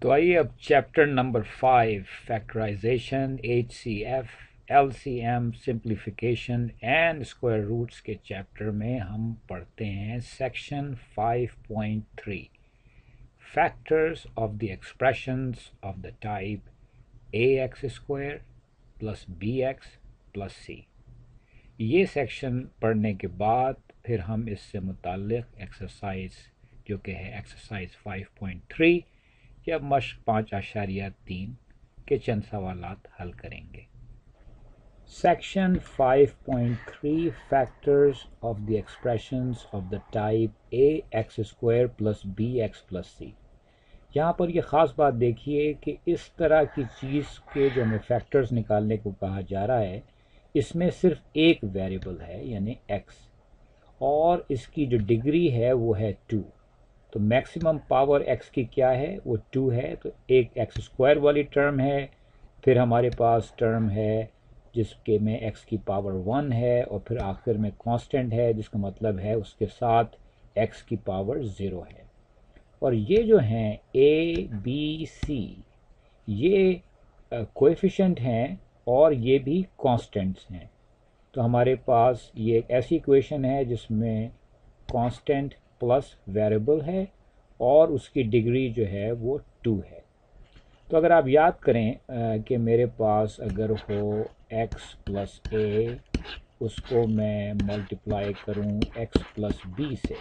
تو آئیے اب chapter number 5 factorisation HCF LCM simplification and square roots کے چیپٹر میں ہم پڑھتے ہیں section 5.3 factors of the expressions of the type AX square plus BX plus C۔ یہ سیکشن پڑھنے کے بعد پھر ہم اس سے متعلق ایکسرسائز جو کہ ہے ایکسرسائز 5.3 یا مشق 5.3 کے چند سوالات حل کریں گے۔ Section 5.3 factors of the expressions of the type AX square plus BX plus C۔ یہاں پر یہ خاص بات دیکھیے کہ اس طرح کی چیز کے جو ہمیں فیکٹرز نکالنے کو کہا جا رہا ہے اس میں صرف ایک ویریبل ہے یعنی x، اور اس کی جو ڈگری ہے وہ ہے 2۔ تو میکسیمم پاور x کی کیا ہے وہ 2 ہے، تو ایک x اسکوائر والی ٹرم ہے، پھر ہمارے پاس ٹرم ہے جس کے میں x کی پاور 1 ہے، اور پھر آخر میں کانسٹنٹ ہے جس کا مطلب ہے اس کے ساتھ x کی پاور 0 ہے۔ اور یہ جو ہیں A B C یہ کوئیفیشنٹ ہیں اور یہ بھی کانسٹنٹس ہیں۔ تو ہمارے پاس یہ ایک ایسی ایکویشن ہے جس میں کانسٹنٹ پلس ویریبل ہے اور اس کی ڈگری جو ہے وہ 2 ہے۔ تو اگر آپ یاد کریں کہ میرے پاس اگر ہو x پلس a، اس کو میں ملٹیپلائی کروں x پلس b سے،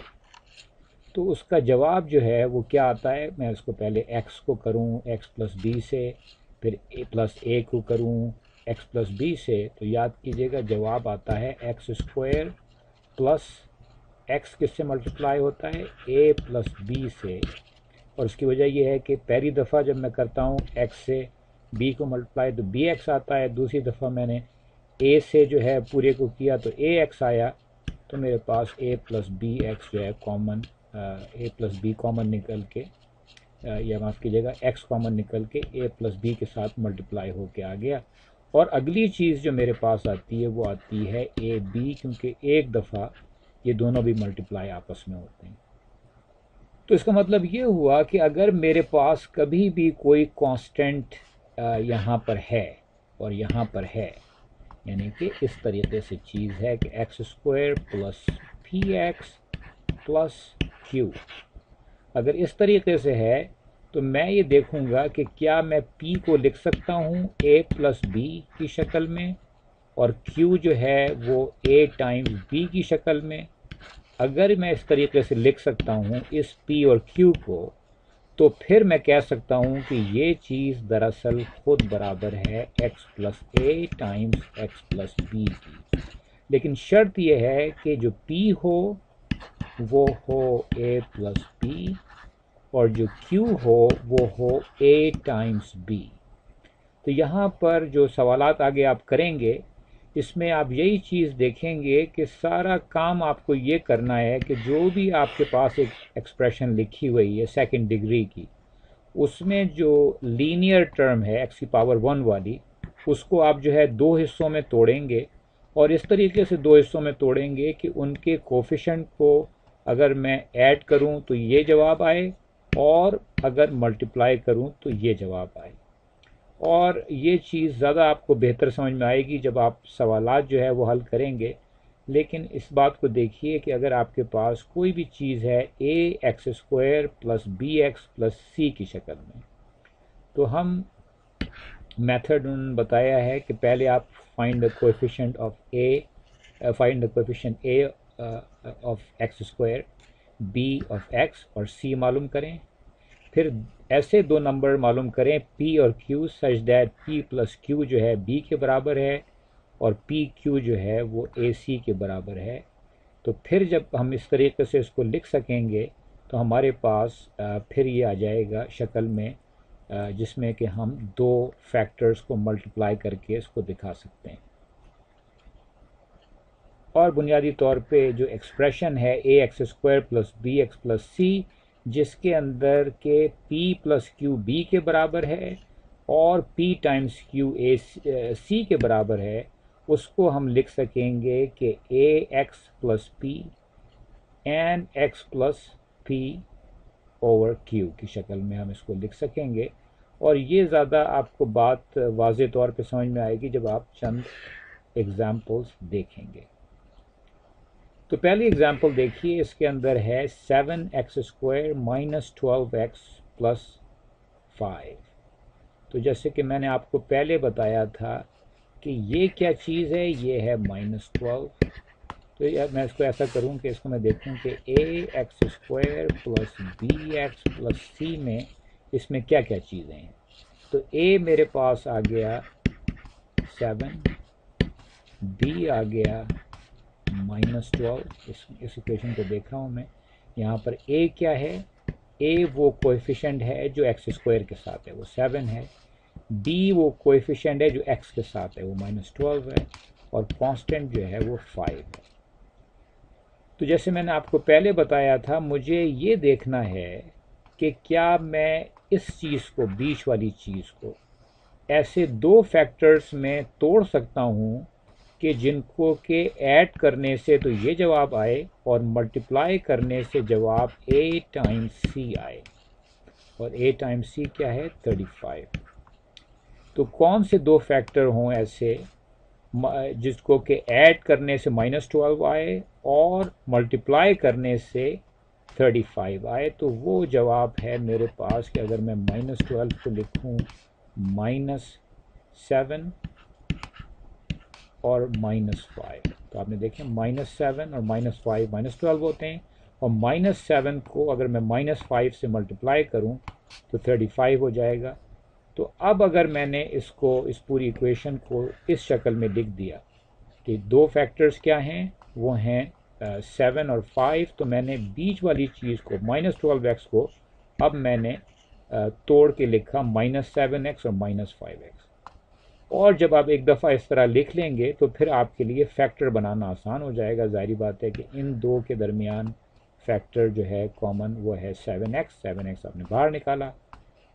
تو اس کا جواب جو ہے وہ کیا آتا ہے؟ میں اس کو پہلے x کو کروں x پلس b سے، پھر a پلس a کو کروں x پلس b سے، تو یاد کیجئے گا جواب آتا ہے x اسکوائر پلس x کس سے ملٹیپلائی ہوتا ہے a پلس b سے۔ اور اس کی وجہ یہ ہے کہ پہلی دفعہ جب میں کرتا ہوں x سے b کو ملٹیپلائی تو bx آتا ہے، دوسری دفعہ میں نے a سے جو ہے پورے کو کیا تو ax آیا، تو میرے پاس a پلس بی ایکس جو ہے common a plus b common نکل کے یا معاف کیجیے گا x کامن نکل کے a پلس b کے ساتھ ملٹیپلائی ہو کے آ گیا۔ اور اگلی چیز جو میرے پاس آتی ہے وہ آتی ہے a b، کیونکہ ایک دفعہ یہ دونوں بھی ملٹیپلائی آپس میں ہوتے ہیں۔ تو اس کا مطلب یہ ہوا کہ اگر میرے پاس کبھی بھی کوئی کانسٹنٹ یہاں پر ہے اور یہاں پر ہے، یعنی کہ اس طریقے سے چیز ہے کہ x square plus px plus q، اگر اس طریقے سے ہے تو میں یہ دیکھوں گا کہ کیا میں p کو لکھ سکتا ہوں a پلس b کی شکل میں اور q جو ہے وہ a ٹائمز b کی شکل میں۔ اگر میں اس طریقے سے لکھ سکتا ہوں اس p اور q کو، تو پھر میں کہہ سکتا ہوں کہ یہ چیز دراصل خود برابر ہے x plus a Times x plus b کی، لیکن شرط یہ ہے کہ جو p ہو وہ ہو a پلس b اور جو q ہو وہ ہو a ٹائمز b۔ تو یہاں پر جو سوالات آگے آپ کریں گے اس میں آپ یہی چیز دیکھیں گے کہ سارا کام آپ کو یہ کرنا ہے کہ جو بھی آپ کے پاس ایک ایکسپریشن لکھی ہوئی ہے سیکنڈ ڈگری کی، اس میں جو لینئر ٹرم ہے x کی پاور 1 والی، اس کو آپ جو ہے 2 حصوں میں توڑیں گے، اور اس طریقے سے 2 حصوں میں توڑیں گے کہ ان کے کوفیشنٹ کو اگر میں ایڈ کروں تو یہ جواب آئے، اور اگر ملٹیپلائی کروں تو یہ جواب آئے۔ اور یہ چیز زیادہ آپ کو بہتر سمجھ میں آئے گی جب آپ سوالات جو ہے وہ حل کریں گے۔ لیکن اس بات کو دیکھیے کہ اگر آپ کے پاس کوئی بھی چیز ہے ax square plus bx plus c کی شکل میں، تو ہم میتھڈ بتایا ہے کہ پہلے آپ find the coefficient a of x square, b of x اور c معلوم کریں، پھر ایسے 2 نمبر معلوم کریں p اور q such that p plus q جو ہے b کے برابر ہے اور پی کیو جو ہے وہ اے سی کے برابر ہے۔ تو پھر جب ہم اس طریقے سے اس کو لکھ سکیں گے تو ہمارے پاس پھر یہ آ جائے گا شکل میں جس میں کہ ہم 2 فیکٹرز کو ملٹیپلائی کر کے اس کو دکھا سکتے ہیں۔ اور بنیادی طور پہ جو ایکسپریشن ہے a x square plus b x plus c, جس کے اندر کہ پی پلس کیو بی کے برابر ہے اور پی ٹائمز کیو اے سی کے برابر ہے، اس کو ہم لکھ سکیں گے کہ اے ایکس پلس پی این ایکس پلس پی اوور کیو کی شکل میں ہم اس کو لکھ سکیں گے، اور یہ زیادہ آپ کو بات واضح طور پہ سمجھ میں آئے گی جب آپ چند ایگزامپلس دیکھیں گے۔ تو پہلی ایگزامپل دیکھیے، اس کے اندر ہے 7x² - 12x + 5۔ تو جیسے کہ میں نے آپ کو پہلے بتایا تھا کہ یہ کیا چیز ہے، یہ ہے -12۔ تو میں اس کو ایسا کروں کہ اس کو میں دیکھوں کہ ax² + bx + c میں اس میں کیا کیا چیزیں ہیں۔ تو a میرے پاس آ گیا 7، b آ گیا -12، اس ایکویشن کو دیکھ رہا ہوں میں۔ یہاں پر a کیا ہے، a وہ کوئیفیشنٹ ہے جو x² کے ساتھ ہے، وہ 7 ہے۔ b وہ کوئیفیشنٹ ہے جو x کے ساتھ ہے، وہ -12 ہے، اور کانسٹنٹ جو ہے وہ 5 ہے۔ تو جیسے میں نے آپ کو پہلے بتایا تھا، مجھے یہ دیکھنا ہے کہ کیا میں اس چیز کو، بیچ والی چیز کو، ایسے دو فیکٹرز میں توڑ سکتا ہوں کہ جن کو کہ ایڈ کرنے سے تو یہ جواب آئے اور ملٹیپلائی کرنے سے جواب a ٹائمس c آئے، اور a ٹائمس c کیا ہے، 35۔ تو کون سے دو فیکٹر ہوں ایسے جس کو کہ ایڈ کرنے سے -12 آئے اور ملٹیپلائی کرنے سے 35 آئے؟ تو وہ جواب ہے میرے پاس کہ اگر میں -12 کو لکھوں -7 اور -5، تو آپ نے دیکھیں -7 اور -5 -12 ہوتے ہیں، اور -7 کو اگر میں -5 سے ملٹیپلائی کروں تو 35 ہو جائے گا۔ تو اب اگر میں نے اس کو، اس پوری ایکویشن کو اس شکل میں لکھ دیا کہ دو فیکٹرز کیا ہیں، وہ ہیں 7 اور 5، تو میں نے بیچ والی چیز کو -12x کو اب میں نے توڑ کے لکھا -7x اور -5x۔ اور جب آپ ایک دفعہ اس طرح لکھ لیں گے تو پھر آپ کے لیے فیکٹر بنانا آسان ہو جائے گا۔ ظاہری بات ہے کہ ان دو کے درمیان فیکٹر جو ہے کامن وہ ہے 7x آپ نے باہر نکالا،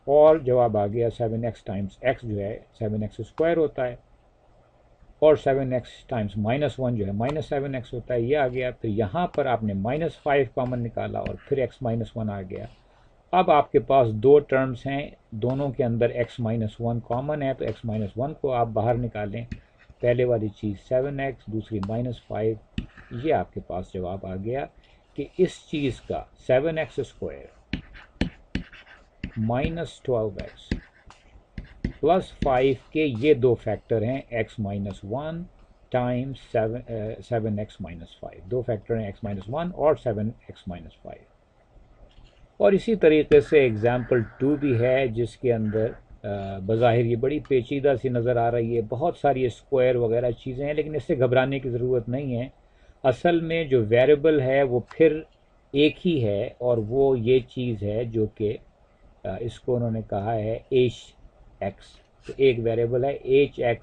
اور جواب آ گیا 7x ٹائمس x جو ہے 7x² ہوتا ہے، اور 7x ٹائمس -1 جو ہے -7x ہوتا ہے، یہ آ گیا۔ پھر یہاں پر آپ نے -5 کامن نکالا اور پھر x -1 آ گیا۔ اب آپ کے پاس دو ٹرمز ہیں، دونوں کے اندر x -1 کامن ہے، تو x -1 کو آپ باہر نکالیں، پہلے والی چیز 7x، دوسری -5، یہ آپ کے پاس جواب آ گیا کہ اس چیز کا 7x² -12x + 5 کے یہ دو فیکٹر ہیں x -1 ٹائمس 7x -5، دو فیکٹر ہیں x -1 اور 7x -5۔ اور اسی طریقے سے ایگزامپل 2 بھی ہے، جس کے اندر بظاہر یہ بڑی پیچیدہ سی نظر آ رہی ہے، بہت ساری اسکوائر وغیرہ چیزیں ہیں، لیکن اس سے گھبرانے کی ضرورت نہیں ہے۔ اصل میں جو ویریبل ہے وہ پھر ایک ہی ہے، اور وہ یہ چیز ہے جو کہ اس کو انہوں نے کہا ہے hx۔ تو ایک ویریبل ہے hx،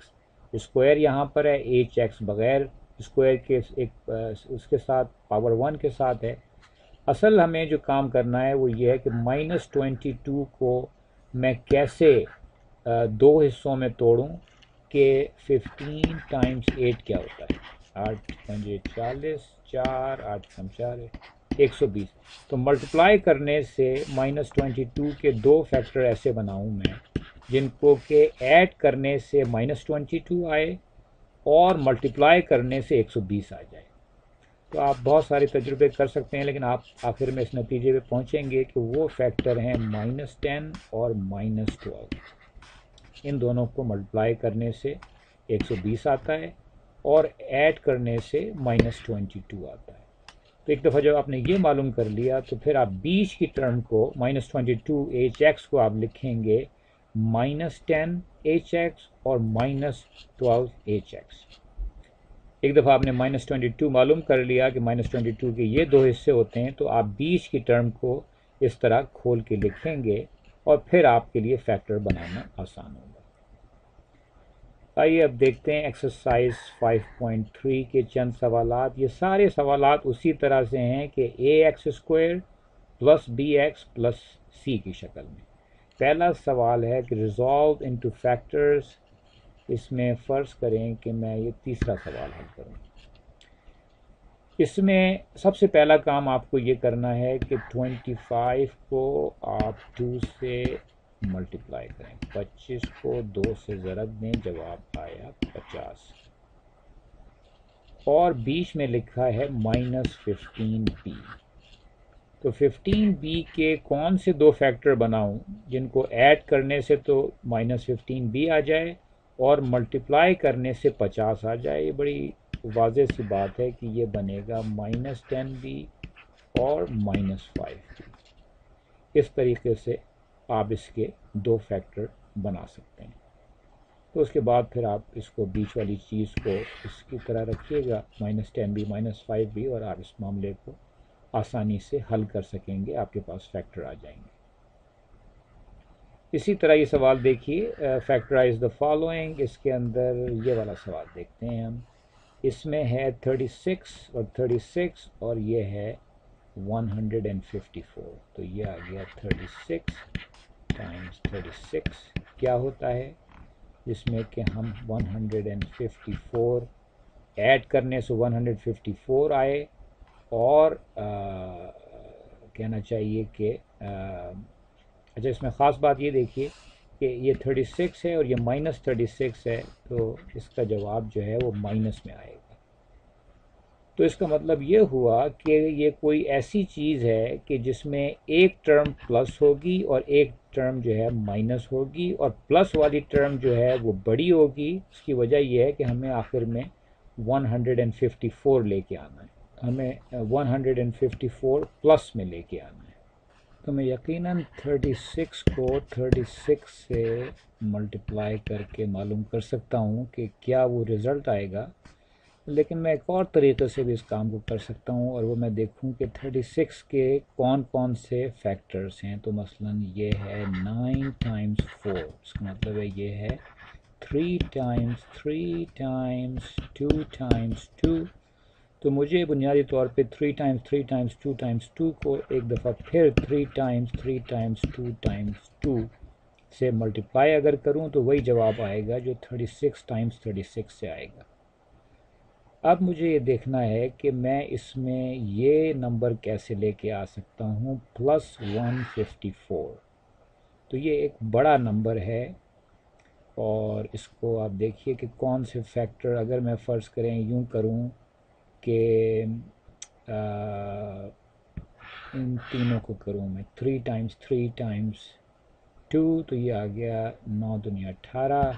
اسکوائر یہاں پر ہے، hx بغیر اسکوائر کے اس کے ساتھ پاور 1 کے ساتھ ہے۔ اصل ہمیں جو کام کرنا ہے وہ یہ ہے کہ -22 کو میں کیسے دو حصوں میں توڑوں کہ 15 ٹائمس 8 کیا ہوتا ہے، 8 × 40، 4 8 × 4 120۔ تو ملٹیپلائی کرنے سے -22 کے دو فیکٹر ایسے بناؤں میں جن کو کہ ایڈ کرنے سے -22 آئے اور ملٹیپلائی کرنے سے 120 آ جائے۔ تو آپ بہت سارے تجربے کر سکتے ہیں، لیکن آپ آخر میں اس نتیجے پہ پہنچیں گے کہ وہ فیکٹر ہیں -10 اور -12۔ ان دونوں کو ملٹیپلائی کرنے سے 120 آتا ہے اور ایڈ کرنے سے -22 آتا ہے۔ تو ایک دفعہ جب آپ نے یہ معلوم کر لیا تو پھر آپ بیچ کی ٹرم کو -22 hx کو آپ لکھیں گے -10 hx اور -12 hx۔ ایک دفعہ آپ نے -22 معلوم کر لیا کہ -22 کے یہ دو حصے ہوتے ہیں، تو آپ بیچ کی ٹرم کو اس طرح کھول کے لکھیں گے اور پھر آپ کے لیے فیکٹر بنانا آسان ہوگا۔ آئیے اب دیکھتے ہیں ایکسرسائز 5.3 کے چند سوالات۔ یہ سارے سوالات اسی طرح سے ہیں کہ ax² + bx + c کی شکل میں۔ پہلا سوال ہے کہ ریزالو انٹو فیکٹرز۔ اس میں فرض کریں کہ میں یہ تیسرا سوال حل کروں۔ اس میں سب سے پہلا کام آپ کو یہ کرنا ہے کہ 25 کو آپ 2 سے ملٹیپلائی کریں، 25 کو 2 سے ضرب دیں، جواب آیا 50، اور بیچ میں لکھا ہے -15b۔ تو 15b کے کون سے دو فیکٹر بناؤں جن کو ایڈ کرنے سے تو -15b آ جائے اور ملٹیپلائی کرنے سے 50 آ جائے؟ یہ بڑی واضح سی بات ہے کہ یہ بنے گا -10b اور -5b۔ اس طریقے سے آپ اس کے دو فیکٹر بنا سکتے ہیں۔ تو اس کے بعد پھر آپ اس کو بیچ والی چیز کو اس کی طرح رکھیے گا -10b -5b، اور آپ اس معاملے کو آسانی سے حل کر سکیں گے، آپ کے پاس فیکٹر آ جائیں گے۔ اسی طرح یہ سوال دیکھیے، فیکٹرائز دا فالوئنگ، اس کے اندر یہ والا سوال دیکھتے ہیں ہم۔ اس میں ہے 36 اور 36 اور یہ ہے 154، تو یہ آ گیا 36 ٹائمز 36 کیا ہوتا ہے، جس میں کہ ہم 154 ایڈ کرنے سے 154 آئے، اور کہنا چاہیے کہ اچھا اس میں خاص بات یہ دیکھیے کہ یہ 36 ہے اور یہ -36 ہے، تو اس کا جواب جو ہے وہ مائنس میں آئے گا۔ تو اس کا مطلب یہ ہوا کہ یہ کوئی ایسی چیز ہے کہ جس میں ایک ٹرم پلس ہوگی اور ایک ٹرم جو ہے مائنس ہوگی، اور پلس والی ٹرم جو ہے وہ بڑی ہوگی۔ اس کی وجہ یہ ہے کہ ہمیں آخر میں 154 لے کے آنا ہے، ہمیں 154 پلس میں لے کے آنا ہے۔ تو میں یقیناً 36 کو 36 سے ملٹیپلائی کر کے معلوم کر سکتا ہوں کہ کیا وہ رزلٹ آئے گا، لیکن میں ایک اور طریقے سے بھی اس کام کو کر سکتا ہوں، اور وہ میں دیکھوں کہ 36 کے کون کون سے فیکٹرز ہیں۔ تو مثلاً یہ ہے 9 ٹائمز 4، اس کا مطلب ہے یہ ہے 3 ٹائمز 3 ٹائمز 2 ٹائمز 2۔ تو مجھے بنیادی طور پہ 3 ٹائمز 3 ٹائمز 2 ٹائمز 2 کو ایک دفعہ پھر 3 ٹائمز 3 ٹائمز 2 ٹائمز 2 سے ملٹیپلائی اگر کروں تو وہی جواب آئے گا جو 36 ٹائمز 36 سے آئے گا۔ اب مجھے یہ دیکھنا ہے کہ میں اس میں یہ نمبر کیسے لے کے آ سکتا ہوں، +154۔ تو یہ ایک بڑا نمبر ہے، اور اس کو آپ دیکھیے کہ کون سے فیکٹر، اگر میں فرض کریں یوں کروں کہ ان تینوں کو کروں میں 3 ٹائمز 3 ٹائمز 2، تو یہ آ گیا 9 دنیا 18،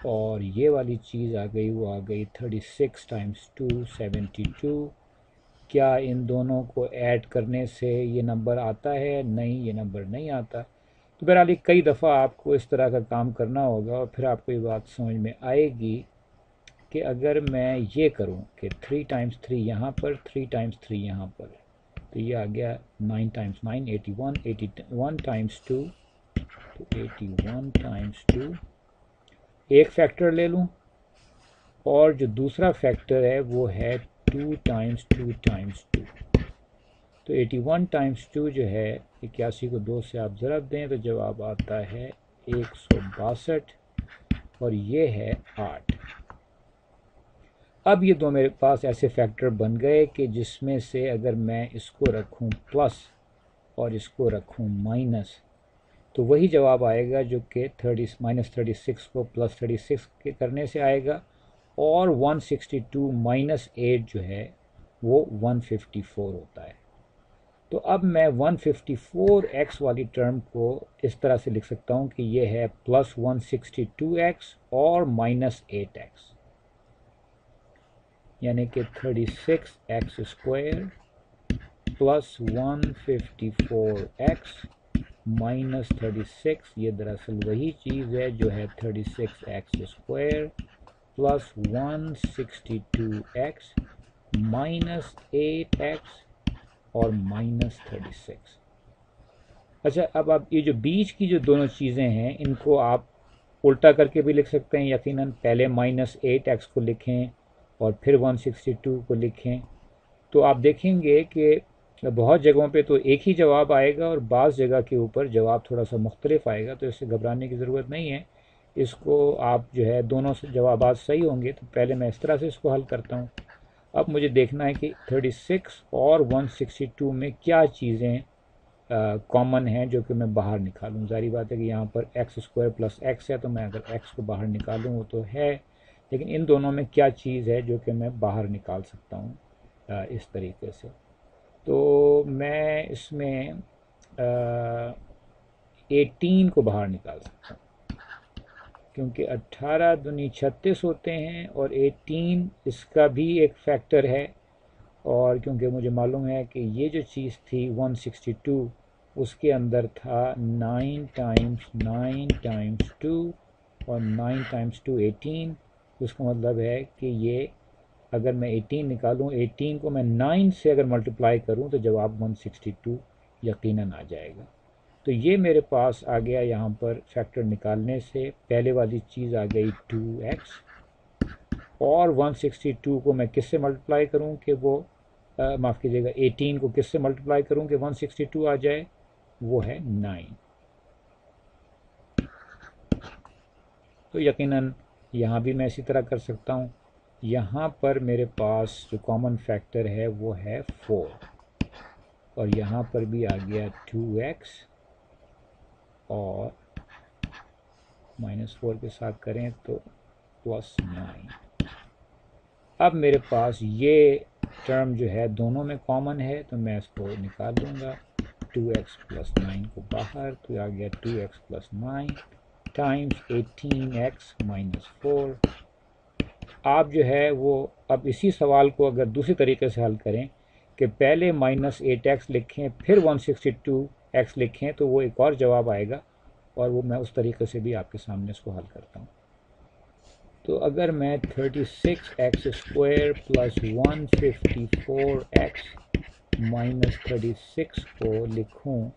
اور یہ والی چیز آ گئی، وہ آ گئی 36 ٹائمز 2 72۔ کیا ان دونوں کو ایڈ کرنے سے یہ نمبر آتا ہے؟ نہیں، یہ نمبر نہیں آتا۔ تو بہرحال کئی دفعہ آپ کو اس طرح کا کام کرنا ہوگا، اور پھر آپ کو یہ بات سمجھ میں آئے گی کہ اگر میں یہ کروں کہ 3 ٹائمز 3 یہاں پر، 3 ٹائمز 3 یہاں پر، تو یہ آ گیا 9 ٹائمز 9 81، 81 ٹائمز 2، تو 81 ٹائمز 2۔ ایک فیکٹر لے لوں، اور جو دوسرا فیکٹر ہے وہ ہے 2 ٹائمز 2 ٹائمز 2۔ تو 81 ٹائمز 2 جو ہے 81 کو 2 سے آپ ضرب دیں تو جواب آتا ہے 162، اور یہ ہے 8۔ اب یہ دو میرے پاس ایسے فیکٹر بن گئے کہ جس میں سے اگر میں اس کو رکھوں پلس اور اس کو رکھوں مائنس، تو وہی جواب آئے گا جو کہ -36 کو +36 کے کرنے سے آئے گا، اور 162 -8 جو ہے وہ 154 ہوتا ہے۔ تو اب میں 154x والی ٹرم کو اس طرح سے لکھ سکتا ہوں کہ یہ ہے +162x اور -8x، یعنی کہ 36x اسکوائر +154x -36، یہ دراصل وہی چیز ہے جو ہے 36x اسکوائر +162x -8x اور -36۔ اچھا، اب آپ یہ جو بیچ کی جو دونوں چیزیں ہیں ان کو آپ الٹا کر کے بھی لکھ سکتے ہیں، یقیناً پہلے -8x کو لکھیں اور پھر 162 کو لکھیں، تو آپ دیکھیں گے کہ بہت جگہوں پہ تو ایک ہی جواب آئے گا، اور بعض جگہ کے اوپر جواب تھوڑا سا مختلف آئے گا، تو اس سے گھبرانے کی ضرورت نہیں ہے۔ اس کو آپ جو ہے دونوں سے جوابات صحیح ہوں گے، تو پہلے میں اس طرح سے اس کو حل کرتا ہوں۔ اب مجھے دیکھنا ہے کہ 36 اور 162 میں کیا چیزیں کامن ہیں جو کہ میں باہر نکالوں. ظاہری بات ہے کہ یہاں پر ایکس اسکوائر پلس ایکس ہے، تو میں اگر ایکس کو باہر نکالوں وہ تو ہے، لیکن ان دونوں میں کیا چیز ہے جو کہ میں باہر نکال سکتا ہوں اس طریقے سے. تو میں اس میں 18 کو باہر نکال سکتا ہوں، کیونکہ 18 دونی 36 ہوتے ہیں اور 18 اس کا بھی ایک فیکٹر ہے. اور کیونکہ مجھے معلوم ہے کہ یہ جو چیز تھی 162 اس کے اندر تھا 9 ٹائمس 9 ٹائمس 2 اور 9 ٹائمس 2 18. اس کا مطلب ہے کہ یہ اگر میں 18 نکالوں، 18 کو میں 9 سے اگر ملٹیپلائی کروں تو جواب 162 یقیناً آ جائے گا. تو یہ میرے پاس آ گیا یہاں پر فیکٹر نکالنے سے. پہلے والی چیز آ گئی 2x، اور 162 کو میں کس سے ملٹیپلائی کروں کہ وہ معاف کیجیے گا 18 کو کس سے ملٹیپلائی کروں کہ 162 آ جائے، وہ ہے 9. تو یقیناً یہاں بھی میں اسی طرح کر سکتا ہوں. یہاں پر میرے پاس جو کامن فیکٹر ہے وہ ہے 4، اور یہاں پر بھی آ گیا 2x اور -4 کے ساتھ کریں تو +9. اب میرے پاس یہ ٹرم جو ہے دونوں میں کامن ہے، تو میں اس کو نکال دوں گا. 2x + 9 کو باہر، تو آ گیا 2x + 9 ٹائمس 18x - 4. آپ جو ہے وہ اب اسی سوال کو اگر دوسری طریقے سے حل کریں کہ پہلے -8x لکھیں پھر 162x لکھیں تو وہ ایک اور جواب آئے گا، اور وہ میں اس طریقے سے بھی آپ کے سامنے اس کو حل کرتا ہوں. تو اگر میں 36x² + 154x - 36 کو لکھوں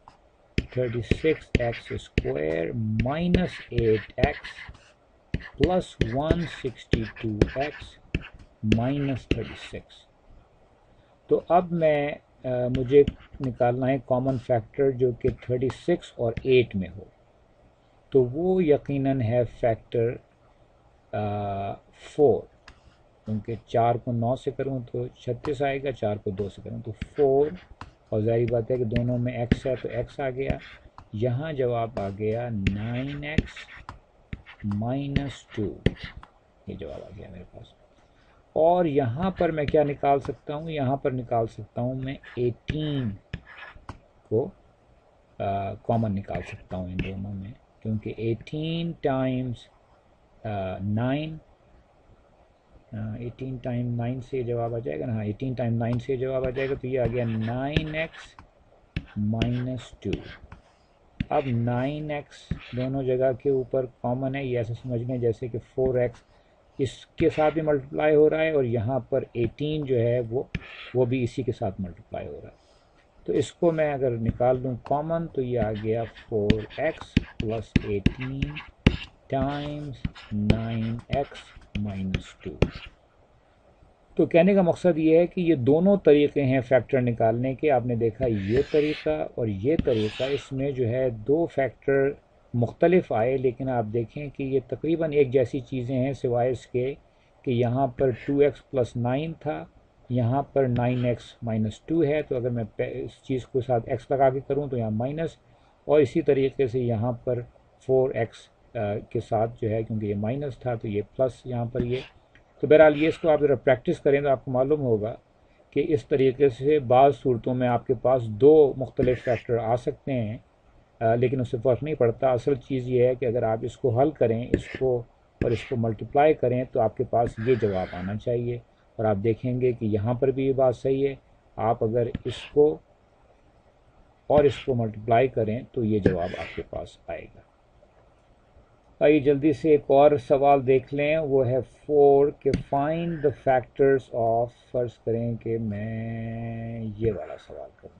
36x² - 8x + 162x - 36. تو اب مجھے نکالنا ہے کامن فیکٹر جو کہ 36 اور 8 میں ہو. تو وہ یقیناً ہے فیکٹر 4، کیونکہ 4 کو 9 سے کروں تو 36 آئے گا، 4 کو 2 سے کروں تو 4، اور ظاہری بات ہے کہ دونوں میں x ہے تو x آ گیا. یہاں جواب آ گیا 9x - 2، یہ جواب آ گیا میرے پاس. اور یہاں پر میں کیا نکال سکتا ہوں؟ یہاں پر نکال سکتا ہوں میں 18 کو کامن نکال سکتا ہوں ان دونوں میں، کیونکہ 18 ٹائمس 9 18 ٹائم 9 سے جواب آ جائے گا نا. ہاں 18 ٹائم 9 سے جواب آ جائے گا، تو یہ آ گیا 9x - 2. اب 9x دونوں جگہ کے اوپر کامن ہے، یہ ایسے سمجھ لیں جیسے کہ 4x اس کے ساتھ بھی ملٹیپلائی ہو رہا ہے، اور یہاں پر 18 جو ہے وہ بھی اسی کے ساتھ ملٹیپلائی ہو رہا ہے. تو اس کو میں اگر نکال دوں کامن تو یہ آ گیا 4x + 18 ٹائمس 9x - 2. تو کہنے کا مقصد یہ ہے کہ یہ دونوں طریقے ہیں فیکٹر نکالنے کے. آپ نے دیکھا یہ طریقہ اور یہ طریقہ، اس میں جو ہے دو فیکٹر مختلف آئے، لیکن آپ دیکھیں کہ یہ تقریباً ایک جیسی چیزیں ہیں سوائے اس کے کہ یہاں پر 2x + 9 تھا، یہاں پر 9x - 2 ہے. تو اگر میں اس چیز کو ساتھ x لگا کے کروں تو یہاں مائنس، اور اسی طریقے سے یہاں پر 4x کے ساتھ جو ہے کیونکہ یہ مائنس تھا تو یہ پلس یہاں پر یہ. تو بہرحال یہ اس کو آپ ذرا پریکٹس کریں تو آپ کو معلوم ہوگا کہ اس طریقے سے بعض صورتوں میں آپ کے پاس دو مختلف فیکٹر آ سکتے ہیں، لیکن اس سے فرق نہیں پڑتا. اصل چیز یہ ہے کہ اگر آپ اس کو حل کریں، اس کو اور اس کو ملٹیپلائی کریں تو آپ کے پاس یہ جواب آنا چاہیے. اور آپ دیکھیں گے کہ یہاں پر بھی یہ بات صحیح ہے، آپ اگر اس کو اور اس کو ملٹیپلائی کریں تو یہ جواب آپ کے پاس آئے گا. آئیے جلدی سے ایک اور سوال دیکھ لیں، وہ ہے 4 کہ فائنڈ دا فیکٹرز آف، فرض کریں کہ میں یہ والا سوال کروں.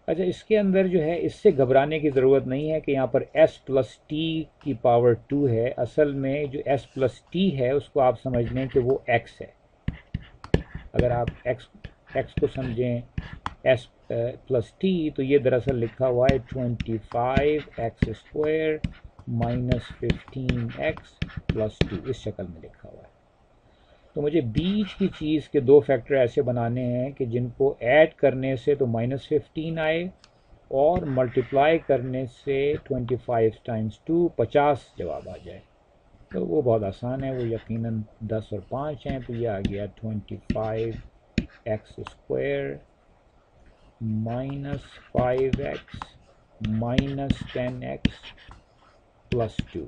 اچھا اس کے اندر جو ہے اس سے گھبرانے کی ضرورت نہیں ہے کہ یہاں پر s + t کی پاور 2 ہے. اصل میں جو s + t ہے اس کو آپ سمجھ لیں کہ وہ x ہے. اگر آپ x کو سمجھیں s + t تو یہ دراصل لکھا ہوا ہے 25x² - 15x + 2، اس شکل میں لکھا ہوا ہے. تو مجھے بیچ کی چیز کے دو فیکٹر ایسے بنانے ہیں کہ جن کو ایڈ کرنے سے تو -15 آئے اور ملٹیپلائی کرنے سے 25 ٹائمز 2 50 جواب آ جائے. تو وہ بہت آسان ہے، وہ یقیناً 10 اور 5 ہیں. تو یہ آ گیا 25x اسکوائر -5x -10x +2.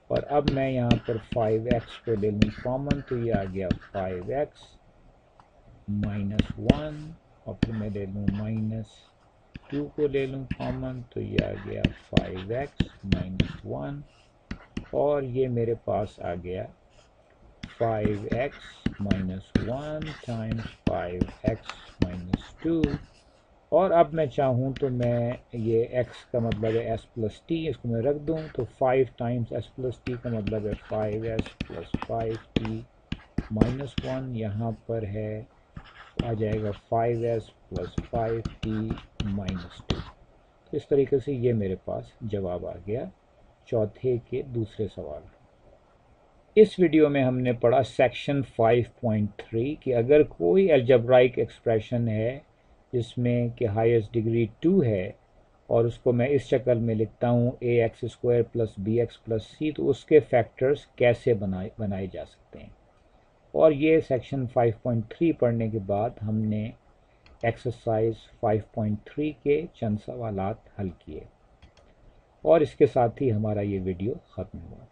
اور اب میں یہاں پر 5x کو لے لوں کامن تو یہ آ گیا 5x -1 اور پھر میں لے لوں -2 کو لے لوں کامن تو یہ آ گیا 5x -1 اور یہ میرے پاس آ گیا 5x -1 ٹائمز 5x -2. اور اب میں چاہوں تو میں یہ x کا مطلب ہے s+t، اس کو میں رکھ دوں تو 5 ٹائمز s+t کا مطلب ہے 5s + 5t -1. یہاں پر ہے آ جائے گا 5s + 5t -2. تو اس طریقے سے یہ میرے پاس جواب آ گیا چوتھے کے دوسرے سوال. اس ویڈیو میں ہم نے پڑھا سیکشن 5.3 کہ اگر کوئی الجبرائک ایکسپریشن ہے جس میں کہ ہائیسٹ ڈگری 2 ہے اور اس کو میں اس شکل میں لکھتا ہوں ax² + bx + c، تو اس کے فیکٹرز کیسے بنائے جا سکتے ہیں. اور یہ سیکشن 5.3 پڑھنے کے بعد ہم نے ایکسرسائز 5.3 کے چند سوالات حل کیے اور اس کے ساتھ ہی ہمارا یہ ویڈیو ختم ہوا.